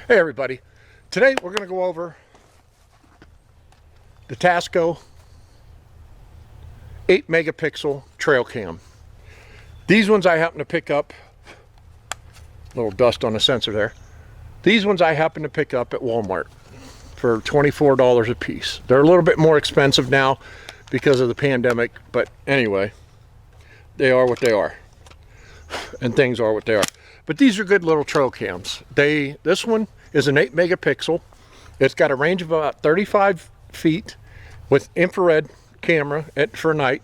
Hey everybody, today we're going to go over the Tasco 8 megapixel trail cam. These ones I happen to pick up, a little dust on the sensor there. These ones I happen to pick up at Walmart for $24 a piece. They're a little bit more expensive now because of the pandemic, but anyway, they are what they are. And things are what they are. But these are good little trail cams. This one is an 8 megapixel. It's got a range of about 35 feet with infrared camera for night.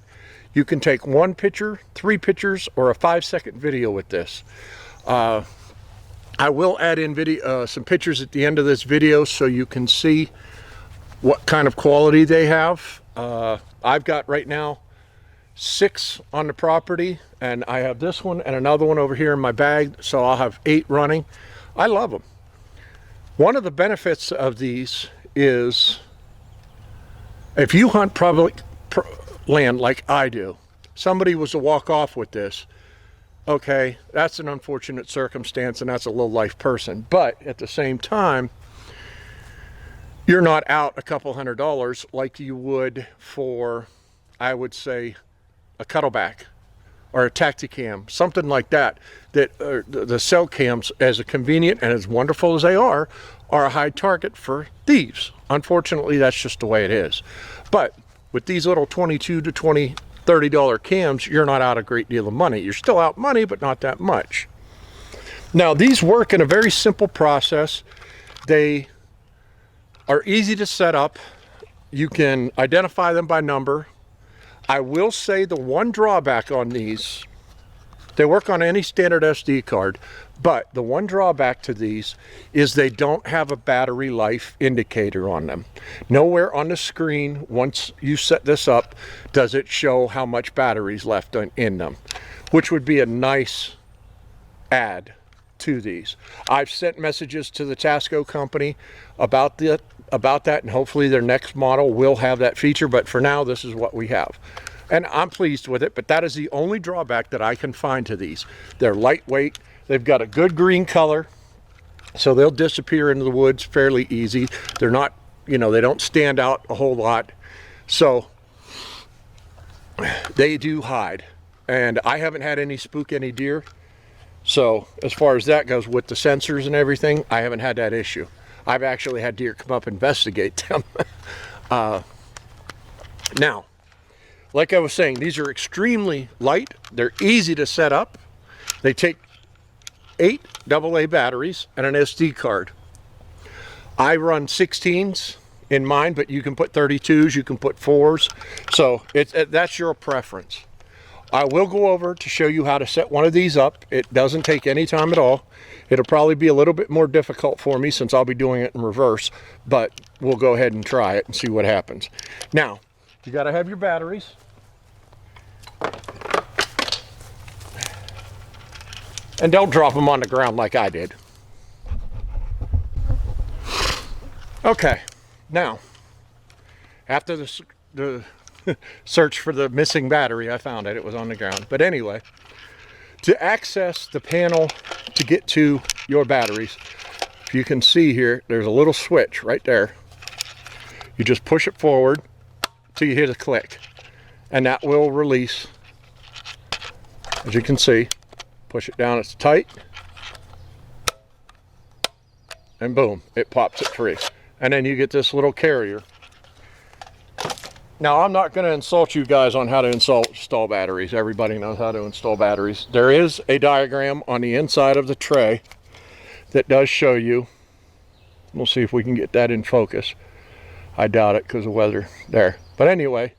You can take 1 picture, 3 pictures, or a 5-second video with this. I will add in some pictures at the end of this video so you can see what kind of quality they have. I've got right now 6 on the property, and I have this one and another one over here in my bag, so I'll have 8 running. I love them. One of the benefits of these is if you hunt public land like I do, somebody was to walk off with this, okay, that's an unfortunate circumstance and that's a low-life person, but at the same time, you're not out a couple $100 like you would for, I would say, a cuttleback or a tacticam, something like that. The cell cams, as convenient and as wonderful as they are a high target for thieves. Unfortunately, that's just the way it is. But with these little $22 to $30 cams, you're not out a great deal of money. You're still out money, but not that much. Now, these work in a very simple process. They are easy to set up. You can identify them by number. I will say the one drawback on these, they work on any standard SD card, but the one drawback to these is they don't have a battery life indicator on them. Nowhere on the screen, once you set this up, does it show how much battery's left in them, which would be a nice add to these. I've sent messages to the Tasco company about that, and hopefully their next model will have that feature, but for now this is what we have. And I'm pleased with it, but that is the only drawback that I can find to these. They're lightweight, they've got a good green color, so they'll disappear into the woods fairly easy. They're not, they don't stand out a whole lot, so they do hide. And I haven't had any spook any deer, so as far as that goes with the sensors and everything, I haven't had that issue. I've actually had deer come up and investigate them. Now, like I was saying, these are extremely light. They're easy to set up. They take 8 AA batteries and an SD card. I run 16s in mine, but you can put 32s, you can put 4s. So that's your preference. I will go over to show you how to set one of these up. It doesn't take any time at all. It'll probably be a little bit more difficult for me since I'll be doing it in reverse, but we'll go ahead and try it and see what happens. Now, you got to have your batteries. And don't drop them on the ground like I did. Okay, now, after the search for the missing battery, I found it. It was on the ground. But anyway, to access the panel to get to your batteries, if you can see here, there's a little switch right there. You just push it forward till you hear the click, and that will release. As you can see, push it down, it's tight, and boom, it pops it free. And then you get this little carrier. Now, I'm not going to insult you guys on how to install batteries. Everybody knows how to install batteries. There is a diagram on the inside of the tray that does show you. We'll see if we can get that in focus. I doubt it because of weather there. But anyway,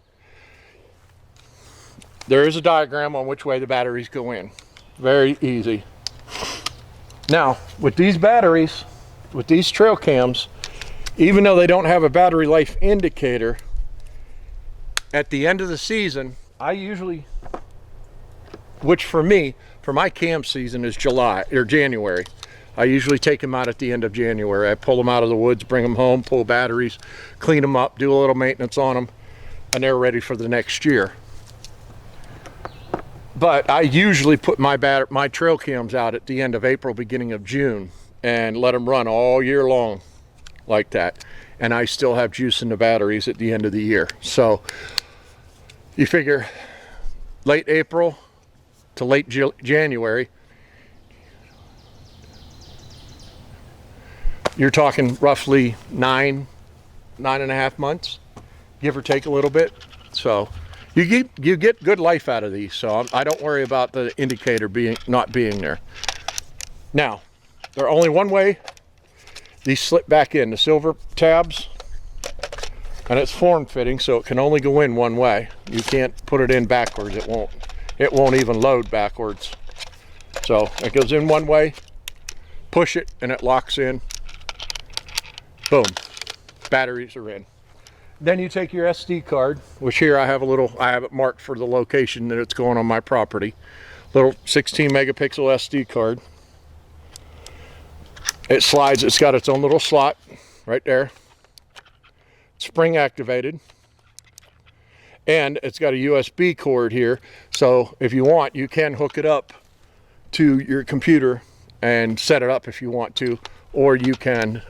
there is a diagram on which way the batteries go in. Very easy. Now, with these batteries, with these trail cams, even though they don't have a battery life indicator, at the end of the season, I usually, which for me, for my cam season is July or January. I usually take them out at the end of January. I pull them out of the woods, bring them home, pull batteries, clean them up, do a little maintenance on them, and they're ready for the next year. But I usually put my trail cams out at the end of April, beginning of June, and let them run all year long like that. And I still have juice in the batteries at the end of the year. So you figure late April to late January, you're talking roughly 9.5 months, give or take a little bit. So you get good life out of these. So I don't worry about the indicator not being there. Now, they're only one way. These slip back in, the silver tabs, and it's form fitting, so it can only go in one way. You can't put it in backwards. It won't even load backwards. So it goes in one way, push it, and it locks in. Boom, batteries are in. Then you take your SD card, which here I have it marked for the location that it's going on my property. Little 16 megapixel SD card. It slides, it's got its own little slot right there. Spring activated. And it's got a USB cord here. So if you want, you can hook it up to your computer and set it up if you want to. Or you can,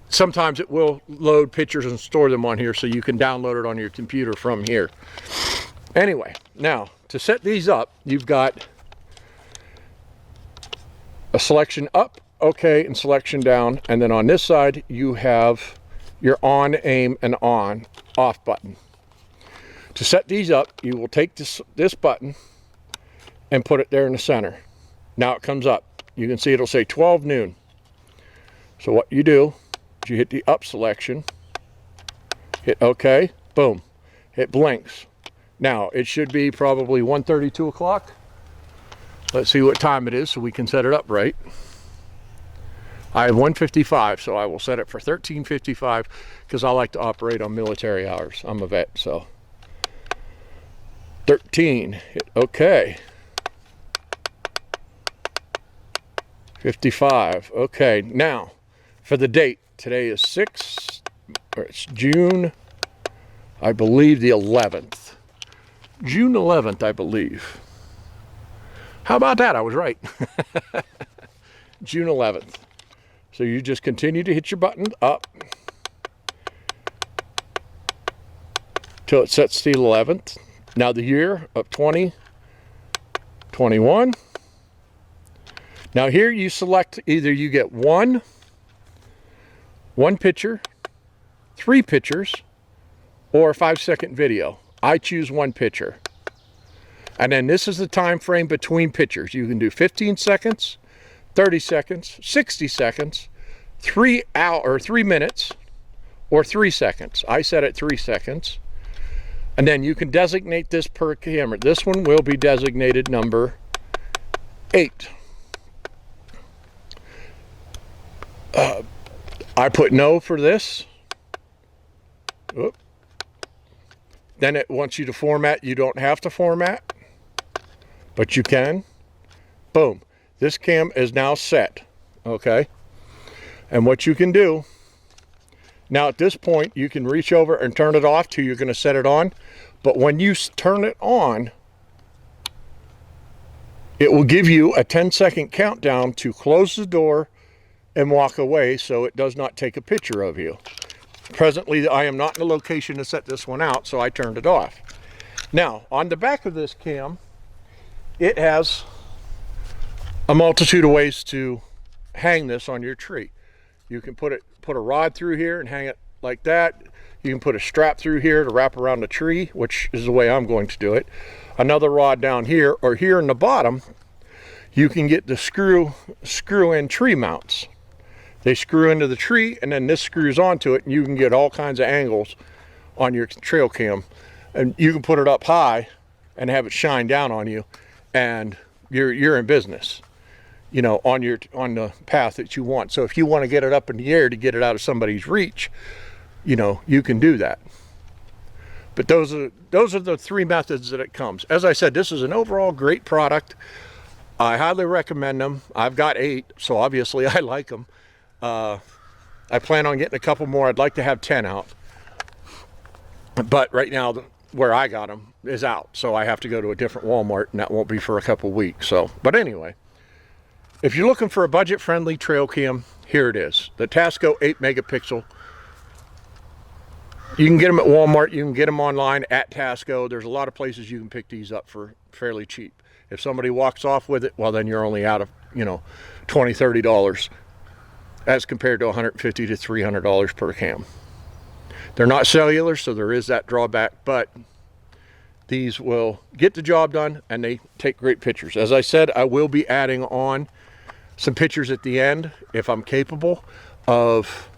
sometimes it will load pictures and store them on here so you can download it on your computer from here. Anyway, now to set these up, you've got a selection up, okay, and selection down. And then on this side, you have your on, aim, and on, off button. To set these up, you will take this button and put it there in the center. Now it comes up. You can see it'll say 12 noon. So what you do is you hit the up selection, hit OK, boom, it blinks. Now it should be probably 1:30, 2 o'clock. Let's see what time it is so we can set it up right. I have 1:55, so I will set it for 13:55 because I like to operate on military hours. I'm a vet, so 13, hit OK. 55, okay. Now for the date, today is it's June, I believe the 11th. June 11th, I believe. How about that? I was right. June 11th. So you just continue to hit your button up till it sets the 11th. Now the year of 2021. Now here you select either you get one picture, 3 pictures, or a 5-second video. I choose 1 picture. And then this is the time frame between pictures. You can do 15 seconds, 30 seconds, 60 seconds, 3 minutes, or 3 seconds. I set it 3 seconds. And then you can designate this per camera. This one will be designated number 8. I put no for this. Oop. Then it wants you to format. You don't have to format, but you can. Boom. This cam is now set. Okay. And what you can do, now at this point, you can reach over and turn it off till you're going to set it on. But when you turn it on, it will give you a 10-second countdown to close the door and walk away so it does not take a picture of you. Presently, I am not in a location to set this one out, so I turned it off. Now, on the back of this cam, it has a multitude of ways to hang this on your tree. You can put a rod through here and hang it like that. You can put a strap through here to wrap around the tree, which is the way I'm going to do it. Another rod down here, or here in the bottom, you can get the screw-in tree mounts. They screw into the tree, and then this screws onto it, and you can get all kinds of angles on your trail cam. And you can put it up high and have it shine down on you, and you're in business, you know, on the path that you want. So if you want to get it up in the air to get it out of somebody's reach, you know, you can do that. But those are the 3 methods that it comes. As I said, this is an overall great product. I highly recommend them. I've got 8, so obviously I like them. I plan on getting a couple more. I'd like to have 10 out. But right now, where I got them is out. So I have to go to a different Walmart, and that won't be for a couple weeks. So, but anyway, if you're looking for a budget-friendly trail cam, here it is. The Tasco 8 megapixel. You can get them at Walmart. You can get them online at Tasco. There's a lot of places you can pick these up for fairly cheap. If somebody walks off with it, well, then you're only out of, you know, $20, $30 as compared to $150 to $300 per cam. They're not cellular, so there is that drawback, but these will get the job done and they take great pictures. As I said, I will be adding on some pictures at the end if I'm capable of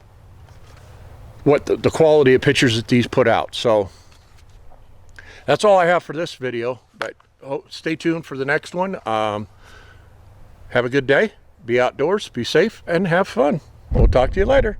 what the quality of pictures that these put out. So that's all I have for this video, but stay tuned for the next one. Have a good day, be outdoors, be safe, and have fun. We'll talk to you later.